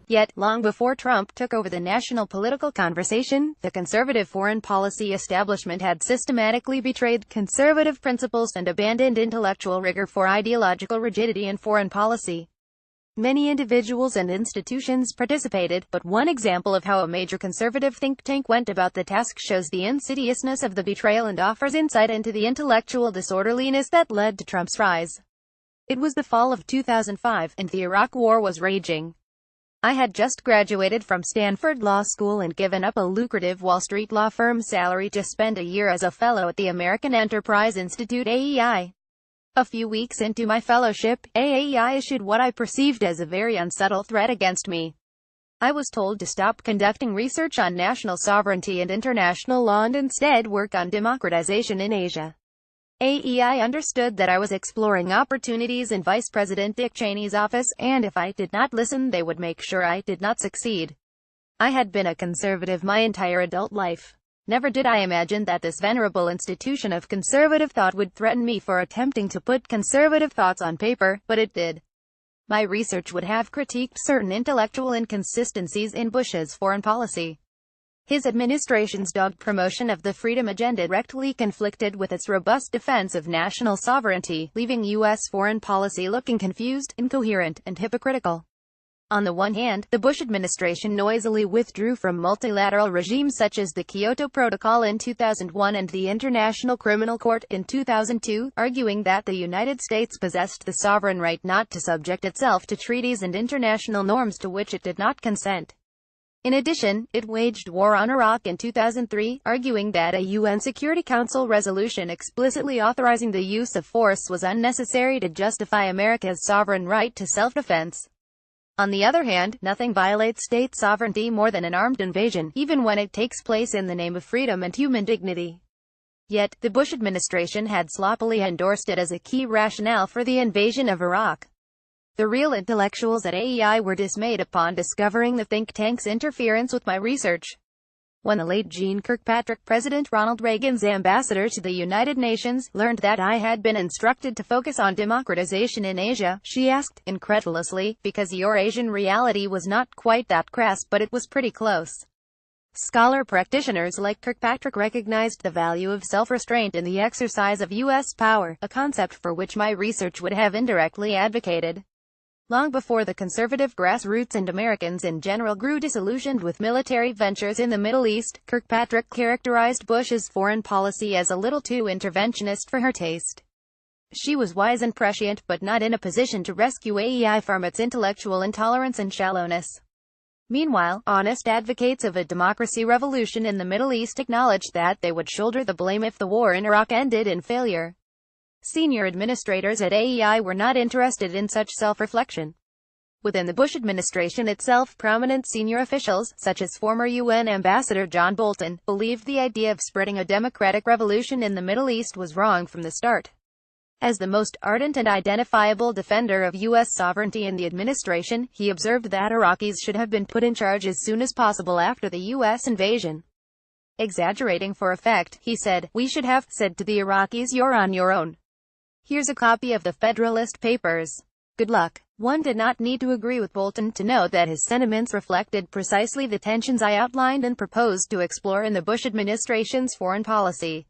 Yet, long before Trump took over the national political conversation, the conservative foreign policy establishment had systematically betrayed conservative principles and abandoned intellectual rigor for ideological rigidity in foreign policy. Many individuals and institutions participated, but one example of how a major conservative think tank went about the task shows the insidiousness of the betrayal and offers insight into the intellectual disorderliness that led to Trump's rise. It was the fall of 2005, and the Iraq War was raging. I had just graduated from Stanford Law School and given up a lucrative Wall Street law firm salary to spend a year as a fellow at the American Enterprise Institute (AEI). A few weeks into my fellowship, AEI issued what I perceived as a very unsubtle threat against me. I was told to stop conducting research on national sovereignty and international law and instead work on democratization in Asia. AEI understood that I was exploring opportunities in Vice President Dick Cheney's office, and if I did not listen, they would make sure I did not succeed. I had been a conservative my entire adult life. Never did I imagine that this venerable institution of conservative thought would threaten me for attempting to put conservative thoughts on paper, but it did. My research would have critiqued certain intellectual inconsistencies in Bush's foreign policy. His administration's dogged promotion of the freedom agenda directly conflicted with its robust defense of national sovereignty, leaving U.S. foreign policy looking confused, incoherent, and hypocritical. On the one hand, the Bush administration noisily withdrew from multilateral regimes such as the Kyoto Protocol in 2001 and the International Criminal Court in 2002, arguing that the United States possessed the sovereign right not to subject itself to treaties and international norms to which it did not consent. In addition, it waged war on Iraq in 2003, arguing that a UN Security Council resolution explicitly authorizing the use of force was unnecessary to justify America's sovereign right to self-defense. On the other hand, nothing violates state sovereignty more than an armed invasion, even when it takes place in the name of freedom and human dignity. Yet, the Bush administration had sloppily endorsed it as a key rationale for the invasion of Iraq. The real intellectuals at AEI were dismayed upon discovering the think tank's interference with my research. When the late Jeane Kirkpatrick, President Ronald Reagan's ambassador to the United Nations, learned that I had been instructed to focus on democratization in Asia, she asked, incredulously, because your Asian reality was not quite that crass, but it was pretty close. Scholar practitioners like Kirkpatrick recognized the value of self-restraint in the exercise of U.S. power, a concept for which my research would have indirectly advocated. Long before the conservative grassroots and Americans in general grew disillusioned with military ventures in the Middle East, Kirkpatrick characterized Bush's foreign policy as a little too interventionist for her taste. She was wise and prescient, but not in a position to rescue AEI from its intellectual intolerance and shallowness. Meanwhile, honest advocates of a democracy revolution in the Middle East acknowledged that they would shoulder the blame if the war in Iraq ended in failure. Senior administrators at AEI were not interested in such self-reflection. Within the Bush administration itself, prominent senior officials, such as former UN Ambassador John Bolton, believed the idea of spreading a democratic revolution in the Middle East was wrong from the start. As the most ardent and identifiable defender of U.S. sovereignty in the administration, he observed that Iraqis should have been put in charge as soon as possible after the U.S. invasion. Exaggerating for effect, he said, "We should have said to the Iraqis, you're on your own. Here's a copy of the Federalist Papers. Good luck." One did not need to agree with Bolton to know that his sentiments reflected precisely the tensions I outlined and proposed to explore in the Bush administration's foreign policy.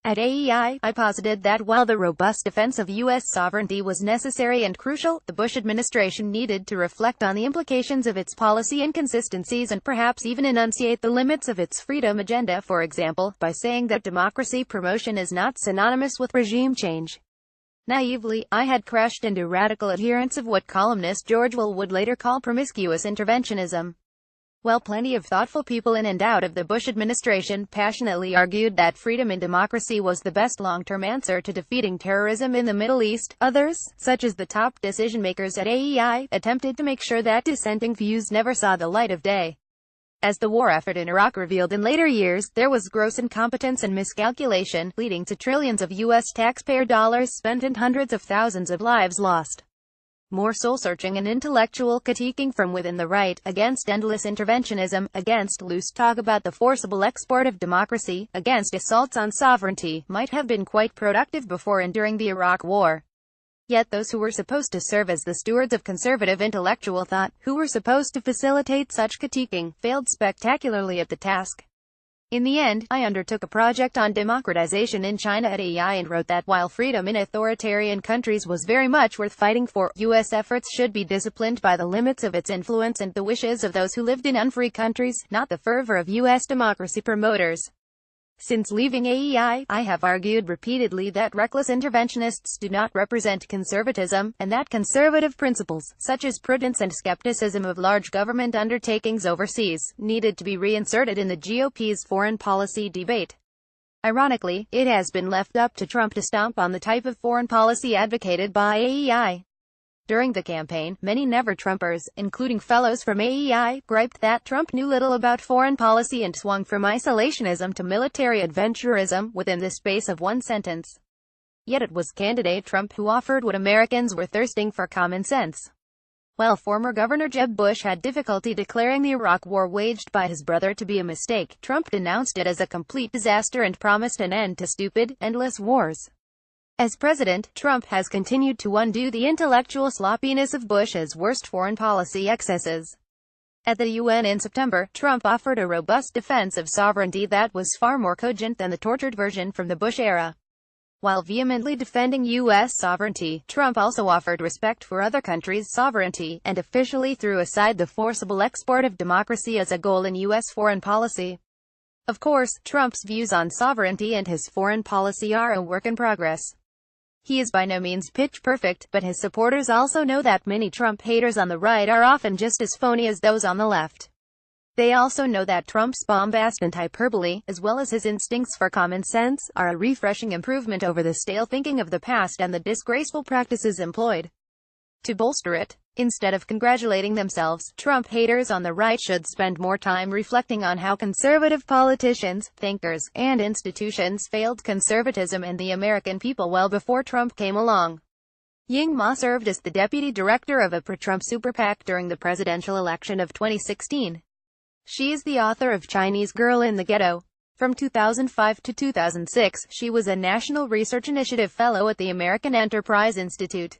At AEI, I posited that while the robust defense of U.S. sovereignty was necessary and crucial, the Bush administration needed to reflect on the implications of its policy inconsistencies and perhaps even enunciate the limits of its freedom agenda, for example, by saying that democracy promotion is not synonymous with regime change. Naively, I had crashed into radical adherence of what columnist George Will would later call promiscuous interventionism. While plenty of thoughtful people in and out of the Bush administration passionately argued that freedom and democracy was the best long-term answer to defeating terrorism in the Middle East, others, such as the top decision-makers at AEI, attempted to make sure that dissenting views never saw the light of day. As the war effort in Iraq revealed in later years, there was gross incompetence and miscalculation, leading to trillions of U.S. taxpayer dollars spent and hundreds of thousands of lives lost. More soul-searching and intellectual critiquing from within the right, against endless interventionism, against loose talk about the forcible export of democracy, against assaults on sovereignty, might have been quite productive before and during the Iraq War. Yet those who were supposed to serve as the stewards of conservative intellectual thought, who were supposed to facilitate such critiquing, failed spectacularly at the task. In the end, I undertook a project on democratization in China at AEI and wrote that while freedom in authoritarian countries was very much worth fighting for, U.S. efforts should be disciplined by the limits of its influence and the wishes of those who lived in unfree countries, not the fervor of U.S. democracy promoters. Since leaving AEI, I have argued repeatedly that reckless interventionists do not represent conservatism, and that conservative principles, such as prudence and skepticism of large government undertakings overseas, needed to be reinserted in the GOP's foreign policy debate. Ironically, it has been left up to Trump to stomp on the type of foreign policy advocated by AEI. During the campaign, many never-Trumpers, including fellows from AEI, griped that Trump knew little about foreign policy and swung from isolationism to military adventurism within the space of one sentence. Yet it was candidate Trump who offered what Americans were thirsting for: common sense. While former Governor Jeb Bush had difficulty declaring the Iraq War waged by his brother to be a mistake, Trump denounced it as a complete disaster and promised an end to stupid, endless wars. As president, Trump has continued to undo the intellectual sloppiness of Bush's worst foreign policy excesses. At the UN in September, Trump offered a robust defense of sovereignty that was far more cogent than the tortured version from the Bush era. While vehemently defending U.S. sovereignty, Trump also offered respect for other countries' sovereignty, and officially threw aside the forcible export of democracy as a goal in U.S. foreign policy. Of course, Trump's views on sovereignty and his foreign policy are a work in progress. He is by no means pitch perfect, but his supporters also know that many Trump haters on the right are often just as phony as those on the left. They also know that Trump's bombast and hyperbole, as well as his instincts for common sense, are a refreshing improvement over the stale thinking of the past and the disgraceful practices employed to bolster it. Instead of congratulating themselves, Trump haters on the right should spend more time reflecting on how conservative politicians, thinkers, and institutions failed conservatism and the American people well before Trump came along. Ying Ma served as the deputy director of a pro-Trump super PAC during the presidential election of 2016. She is the author of Chinese Girl in the Ghetto. From 2005 to 2006, she was a National Research Initiative Fellow at the American Enterprise Institute.